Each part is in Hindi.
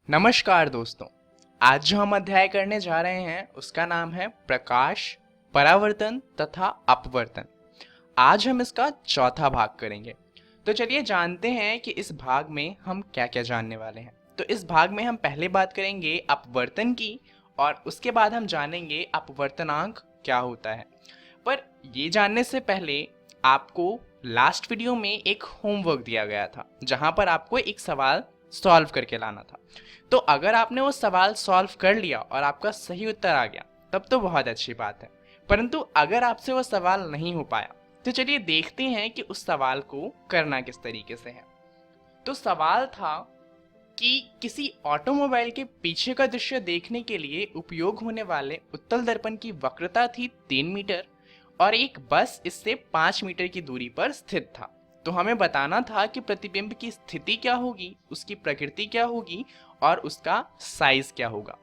नमस्कार दोस्तों। आज जो हम अध्याय करने जा रहे हैं उसका नाम है प्रकाश, परावर्तन तथा अपवर्तन। आज हम इसका चौथा भाग करेंगे। तो चलिए जानते हैं कि इस भाग में हम क्या क्या जानने वाले हैं। तो इस भाग में हम पहले बात करेंगे अपवर्तन की और उसके बाद हम जानेंगे अपवर्तनांक क्या होता है। पर ये जानने से पहले आपको लास्ट वीडियो में एक होमवर्क दिया गया था जहां पर आपको एक सवाल सॉल्व करके लाना था। तो अगर आपने वो सवाल सॉल्व कर लिया और आपका सही उत्तर आ गया तब तो बहुत अच्छी बात है, परंतु अगर आपसे वो सवाल नहीं हो पाया तो चलिए देखते हैं कि उस सवाल को करना किस तरीके से है। तो सवाल था कि किसी ऑटोमोबाइल के पीछे का दृश्य देखने के लिए उपयोग होने वाले उत्तल दर्पण की वक्रता थी 3 मीटर और एक बस इससे 5 मीटर की दूरी पर स्थित था। तो हमें बताना था कि प्रतिबिंब की स्थिति क्या होगी, उसकी प्रकृति क्या होगी और उसका साइज क्या होगा।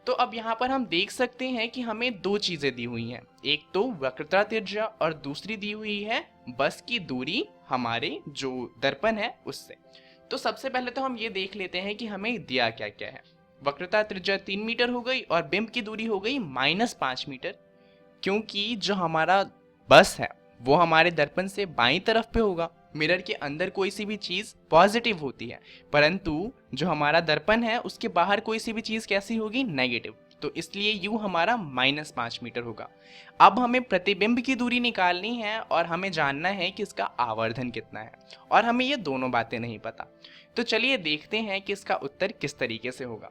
तो अब यहाँ पर हम देख सकते हैं कि हमें दो चीजें दी हुई हैं, एक तो वक्रता त्रिज्या और दूसरी दी हुई है बस की दूरी हमारे जो दर्पण है उससे। तो सबसे पहले तो हम ये देख लेते हैं कि हमें दिया क्या क्या है। वक्रता त्रिज्या 3 मीटर हो गई और बिंब की दूरी हो गई -5 मीटर। क्योंकि जो हमारा बस है वो हमारे दर्पण से बाईं तरफ पे होगा, मिरर के अंदर कोई सी भी चीज पॉजिटिव होती है, परंतु जो हमारा दर्पण है उसके बाहर कोई सी भी चीज कैसी होगी, नेगेटिव। तो इसलिए यू हमारा -5 मीटर होगा। अब हमें प्रतिबिंब की दूरी निकालनी है और हमें जानना है कि इसका आवर्धन कितना है, और हमें ये दोनों बातें नहीं पता। तो चलिए देखते हैं कि इसका उत्तर किस तरीके से होगा।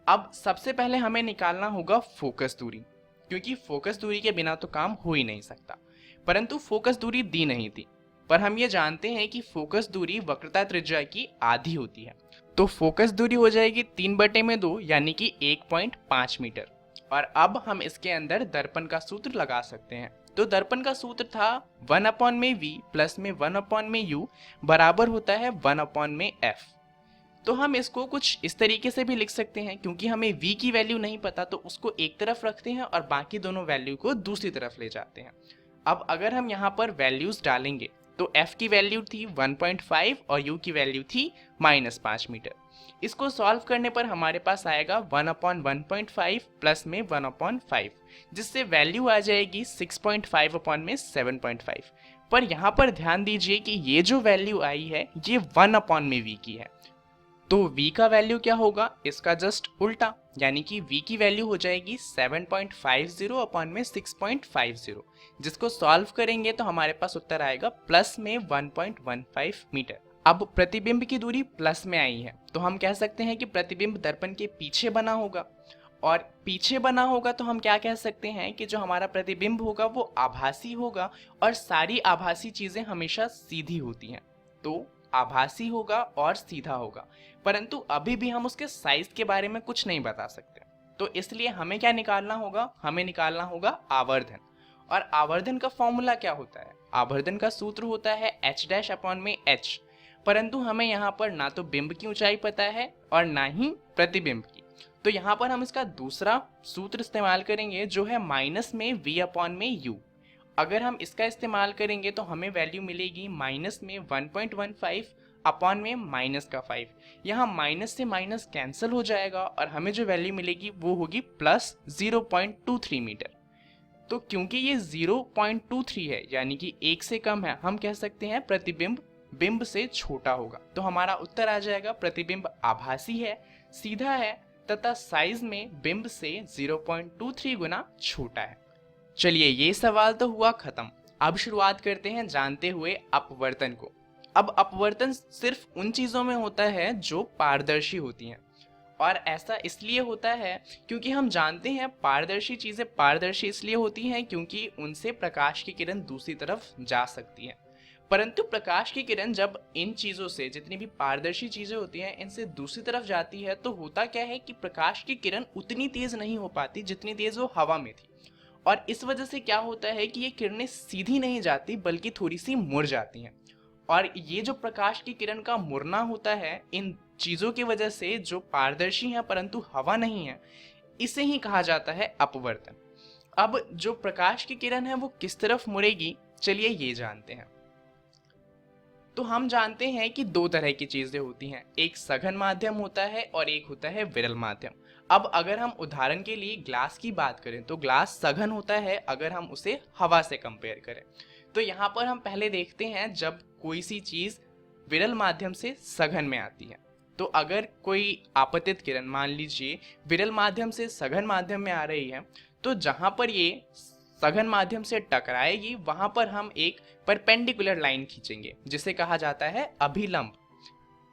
अब सबसे पहले हमें निकालना होगा फोकस दूरी, क्योंकि फोकस दूरी के बिना तो काम हो ही नहीं सकता। परंतु फोकस दूरी दी नहीं थी, पर हम ये जानते हैं कि फोकस दूरी वक्रता त्रिज्या की आधी होती है। तो फोकस दूरी हो जाएगी 3/2 यानी कि 1.5 मीटर। और अब हम इसके अंदर दर्पण का सूत्र लगा सकते हैं। तो दर्पण का सूत्र था 1/v प्लस में 1/u बराबर होता है 1/f। तो हम इसको कुछ इस तरीके से भी लिख सकते हैं, क्योंकि हमें v की वैल्यू नहीं पता तो उसको एक तरफ रखते हैं और बाकी दोनों वैल्यू को दूसरी तरफ ले जाते हैं। अब अगर हम यहाँ पर वैल्यूज डालेंगे तो f की वैल्यू थी 1.5 और u की वैल्यू थी -5 मीटर। इसको सॉल्व करने पर हमारे पास आएगा 1/1.5 प्लस में 1/5, जिससे वैल्यू आ जाएगी 6.5 अपॉन में 7.5। पर यहाँ पर ध्यान दीजिए कि ये जो वैल्यू आई है ये 1 में v की है। तो v का वैल्यू क्या होगा, इसका जस्ट उल्टा, यानी कि v की वैल्यू हो जाएगी 7.50 अपॉन में 6.50। जिसको सॉल्व करेंगे तो हमारे पास उत्तर आएगा प्लस में 1.15 मीटर। अब प्रतिबिंब की दूरी प्लस में आई है तो हम कह सकते हैं कि प्रतिबिंब दर्पण के पीछे बना होगा, और पीछे बना होगा तो हम क्या कह सकते हैं कि जो हमारा प्रतिबिंब होगा वो आभासी होगा, और सारी आभासी चीजें हमेशा सीधी होती हैं। तो आभासी होगा और सीधा होगा, परंतु अभी भी हम उसके साइज के बारे में कुछ नहीं बता सकते। तो इसलिए हमें क्या निकालना होगा, हमें निकालना होगा आवर्धन। और आवर्धन का फॉर्मूला क्या होता है, आवर्धन का सूत्र होता है h' अपॉन में h। परंतु हमें यहाँ पर ना तो बिंब की ऊंचाई पता है और ना ही प्रतिबिंब की, तो यहाँ पर हम इसका दूसरा सूत्र इस्तेमाल करेंगे जो है माइनस में v अपॉन में u। अगर हम इसका इस्तेमाल करेंगे तो हमें वैल्यू मिलेगी माइनस में 1.15 अपॉन में -5। यहाँ माइनस से माइनस कैंसिल हो जाएगा और हमें जो वैल्यू मिलेगी वो होगी प्लस 0.23 मीटर। तो क्योंकि ये 0.23 है यानी कि 1 से कम है, हम कह सकते हैं प्रतिबिंब बिंब से छोटा होगा। तो हमारा उत्तर आ जाएगा प्रतिबिंब आभासी है, सीधा है तथा साइज में बिंब से 0.23 गुना छोटा है। चलिए ये सवाल तो हुआ खत्म। अब शुरुआत करते हैं जानते हुए अपवर्तन को। अब अपवर्तन सिर्फ उन चीजों में होता है जो पारदर्शी होती हैं, और ऐसा इसलिए होता है क्योंकि हम जानते हैं पारदर्शी चीजें पारदर्शी इसलिए होती हैं क्योंकि उनसे प्रकाश की किरण दूसरी तरफ जा सकती है। परंतु प्रकाश की किरण जब इन चीजों से, जितनी भी पारदर्शी चीजें होती हैं, इनसे दूसरी तरफ जाती है तो होता क्या है कि प्रकाश की किरण उतनी तेज नहीं हो पाती जितनी तेज वो हवा में थी। और इस वजह से क्या होता है कि ये किरणें सीधी नहीं जाती बल्कि थोड़ी सी मुड़ जाती हैं। और ये जो प्रकाश की किरण का मुड़ना होता है इन चीजों की वजह से जो पारदर्शी है परंतु हवा नहीं है, इसे ही कहा जाता है अपवर्तन। अब जो प्रकाश की किरण है वो किस तरफ मुड़ेगी, चलिए ये जानते हैं। तो हम जानते हैं कि दो तरह की चीजें होती हैं, एक सघन माध्यम होता है और एक होता है विरल माध्यम। अब अगर हम उदाहरण के लिए ग्लास की बात करें तो ग्लास सघन होता है अगर हम उसे हवा से कंपेयर करें। तो यहाँ पर हम पहले देखते हैं जब कोई सी चीज विरल माध्यम से सघन में आती है, तो अगर कोई आपतित किरण मान लीजिए विरल माध्यम से सघन माध्यम में आ रही है, तो जहां पर ये सघन माध्यम से टकराएगी वहां पर हम एक परपेंडिकुलर लाइन खींचेंगे जिसे कहा जाता है अभिलंब।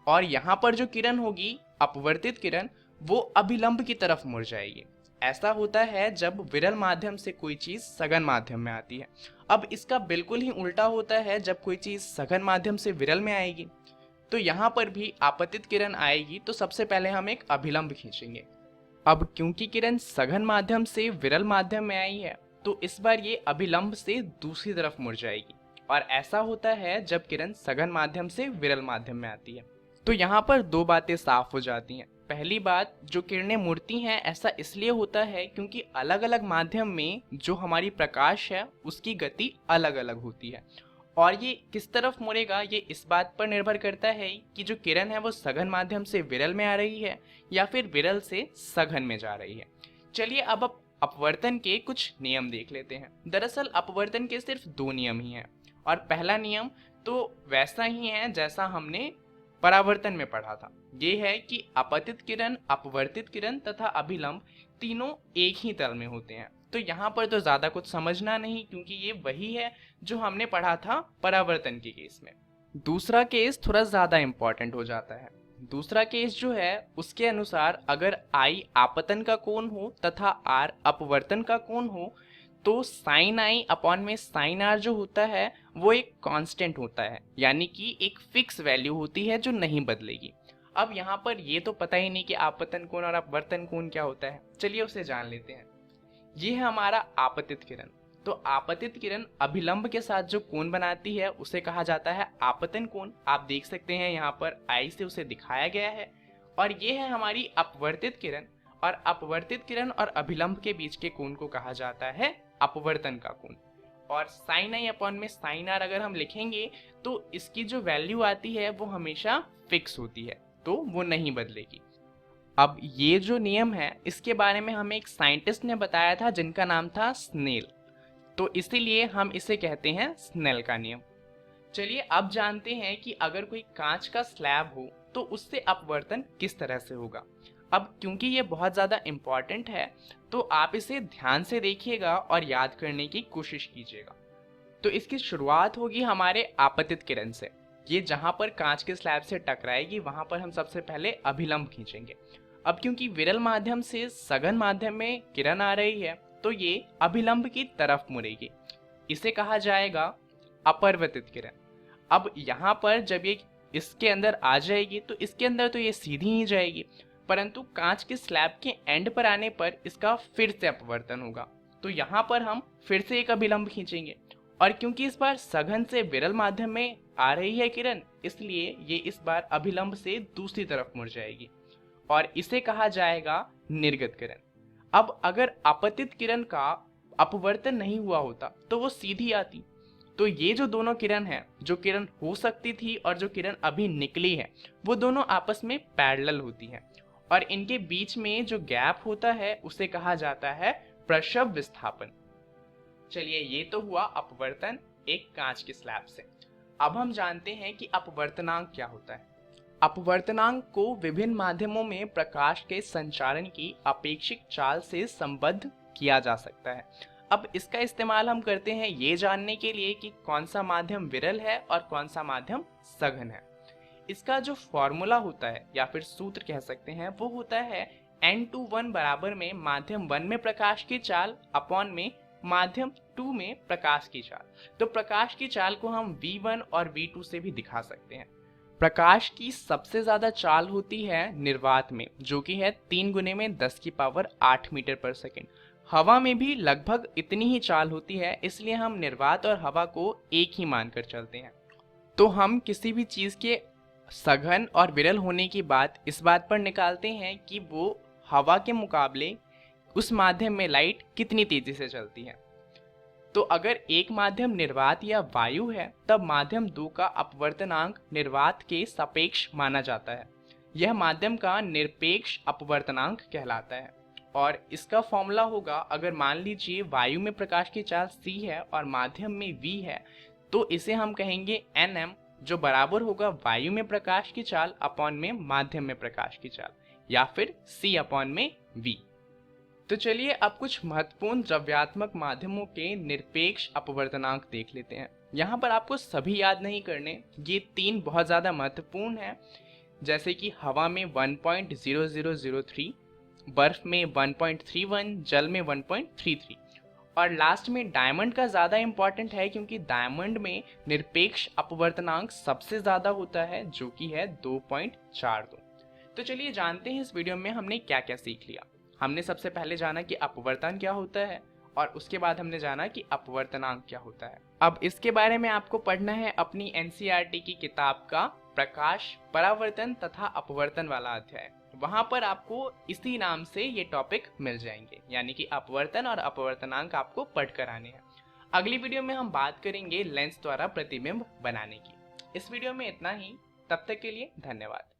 और यहाँ पर जो किरण होगी अपवर्तित किरण, वो अभिलंब की तरफ मुड़ जाएगी। ऐसा होता है जब विरल माध्यम से कोई चीज सघन माध्यम में आती है। अब इसका बिल्कुल ही उल्टा होता है जब कोई चीज सघन माध्यम से विरल में आएगी, तो यहाँ पर भी आपतित किरण आएगी तो सबसे पहले हम एक अभिलंब खींचेंगे। अब क्योंकि किरण सघन माध्यम से विरल माध्यम में आई है तो इस बार ये अभिलंब से दूसरी तरफ मुड़ जाएगी, और ऐसा होता है जब किरण सघन माध्यम से विरल माध्यम में आती है। तो यहाँ पर दो बातें साफ हो जाती हैं। पहली बात, जो किरणें मुड़ती हैं ऐसा इसलिए होता है क्योंकि अलग अलग माध्यम में जो हमारी प्रकाश है उसकी गति अलग अलग होती है, और ये किस तरफ मुड़ेगा ये इस बात पर निर्भर करता है कि जो किरण है वो सघन माध्यम से विरल में आ रही है या फिर विरल से सघन में जा रही है। चलिए अब अपवर्तन के कुछ नियम देख लेते हैं। दरअसल अपवर्तन के सिर्फ दो नियम ही हैं, और पहला नियम तो वैसा ही है जैसा हमने परावर्तन में पढ़ा था। ये है कि आपतित किरण, अपवर्तित किरण तथा अभिलंब तीनों एक ही तल में होते हैं। तो यहाँ पर तो ज्यादा कुछ समझना नहीं क्योंकि ये वही है जो हमने पढ़ा था परावर्तन के केस में। दूसरा केस थोड़ा ज्यादा इंपॉर्टेंट हो जाता है। दूसरा केस जो है उसके अनुसार अगर I आपतन का कोण हो तथा R अपवर्तन का कोण हो तो साइन I अपॉन में साइन R जो होता है वो एक कांस्टेंट होता है, यानी कि एक फिक्स वैल्यू होती है जो नहीं बदलेगी। अब यहाँ पर ये तो पता ही नहीं कि आपतन कोण और अपवर्तन कोण क्या होता है, चलिए उसे जान लेते हैं। ये है हमारा आपतित किरण। तो आपतित किरण अभिलंब के साथ जो कोण बनाती है उसे कहा जाता है आपतन कोण। आप देख सकते हैं यहाँ पर I से उसे दिखाया गया है। और ये है हमारी अपवर्तित किरण, और अपवर्तित किरण और अभिलंब के बीच के कोण को कहा जाता है अपवर्तन का कोण। और साइन I अपॉन में साइन R अगर हम लिखेंगे तो इसकी जो वैल्यू आती है वो हमेशा फिक्स होती है, तो वो नहीं बदलेगी। अब ये जो नियम है इसके बारे में हमें एक साइंटिस्ट ने बताया था जिनका नाम था स्नेल, तो इसीलिए हम इसे कहते हैं स्नेल का नियम। चलिए अब जानते हैं कि अगर कोई कांच का स्लैब हो तो उससे अपवर्तन किस तरह से होगा। अब क्योंकि ये बहुत ज़्यादा इम्पॉर्टेंट है तो आप इसे ध्यान से देखिएगा और याद करने की कोशिश कीजिएगा। तो इसकी शुरुआत होगी हमारे आपतित किरण से। ये जहाँ पर कांच के स्लैब से टकराएगी वहाँ पर हम सबसे पहले अभिलंब खींचेंगे। अब क्योंकि विरल माध्यम से सघन माध्यम में किरण आ रही है तो ये अभिलंब की तरफ मुड़ेगी, इसे कहा जाएगा अपवर्तित किरण। अब यहाँ पर जब ये इसके अंदर आ जाएगी तो इसके अंदर तो ये सीधी ही जाएगी, परंतु कांच के स्लैब के एंड पर आने पर इसका फिर से अपवर्तन होगा। तो यहाँ पर हम फिर से एक अभिलंब खींचेंगे, और क्योंकि इस बार सघन से विरल माध्यम में आ रही है किरण इसलिए ये इस बार अभिलंब से दूसरी तरफ मुड़ जाएगी, और इसे कहा जाएगा निर्गत किरण। अब अगर आपतित किरण का अपवर्तन नहीं हुआ होता तो वो सीधी आती, तो ये जो दोनों किरण हैं, जो किरण हो सकती थी और जो किरण अभी निकली है, वो दोनों आपस में पैरेलल होती हैं, और इनके बीच में जो गैप होता है उसे कहा जाता है प्रसव विस्थापन। चलिए ये तो हुआ अपवर्तन एक कांच के स्लैब से। अब हम जानते हैं कि अपवर्तनांक क्या होता है। अपवर्तनांक को विभिन्न माध्यमों में प्रकाश के संचारण की अपेक्षित चाल से संबद्ध किया जा सकता है। अब इसका इस्तेमाल हम करते हैं ये जानने के लिए कि कौन सा माध्यम विरल है और कौन सा माध्यम सघन है। इसका जो फॉर्मूला होता है या फिर सूत्र कह सकते हैं वो होता है n/1 बराबर में माध्यम 1 में प्रकाश की चाल अपॉन में माध्यम 2 में प्रकाश की चाल। तो प्रकाश की चाल को हम v1 और v2 से भी दिखा सकते हैं। प्रकाश की सबसे ज्यादा चाल होती है निर्वात में, जो कि है 3 गुने में 10⁸ मीटर पर सेकेंड। हवा में भी लगभग इतनी ही चाल होती है, इसलिए हम निर्वात और हवा को एक ही मानकर चलते हैं। तो हम किसी भी चीज के सघन और विरल होने की बात इस बात पर निकालते हैं कि वो हवा के मुकाबले उस माध्यम में लाइट कितनी तेजी से चलती है। तो अगर एक माध्यम निर्वात या वायु है तब माध्यम 2 का अपवर्तनांक निर्वात के सापेक्ष माना जाता है। यह माध्यम का निरपेक्ष अपवर्तनांक कहलाता है और इसका फॉर्मूला होगा, अगर मान लीजिए वायु में प्रकाश की चाल c है और माध्यम में v है तो इसे हम कहेंगे nm, जो बराबर होगा वायु में प्रकाश की चाल अपॉन में माध्यम में प्रकाश की चाल, या फिर c अपॉन में v। तो चलिए अब कुछ महत्वपूर्ण द्रव्यात्मक माध्यमों के निरपेक्ष अपवर्तनांक देख लेते हैं। यहाँ पर आपको सभी याद नहीं करने, ये 3 बहुत ज़्यादा महत्वपूर्ण हैं, जैसे कि हवा में 1.0003, बर्फ में 1.31, जल में 1.33 और लास्ट में डायमंड का ज़्यादा इंपॉर्टेंट है क्योंकि डायमंड में निरपेक्ष अपवर्तनांक सबसे ज़्यादा होता है जो कि है 2.42। तो चलिए जानते हैं इस वीडियो में हमने क्या क्या सीख लिया। हमने सबसे पहले जाना कि अपवर्तन क्या होता है और उसके बाद हमने जाना कि अपवर्तनांक क्या होता है। अब इसके बारे में आपको पढ़ना है अपनी एनसीईआरटी की किताब का प्रकाश, परावर्तन तथा अपवर्तन वाला अध्याय। वहां पर आपको इसी नाम से ये टॉपिक मिल जाएंगे, यानी कि अपवर्तन और अपवर्तनांक आपको पढ़कर आने हैं। अगली वीडियो में हम बात करेंगे लेंस द्वारा प्रतिबिंब बनाने की। इस वीडियो में इतना ही, तब तक के लिए धन्यवाद।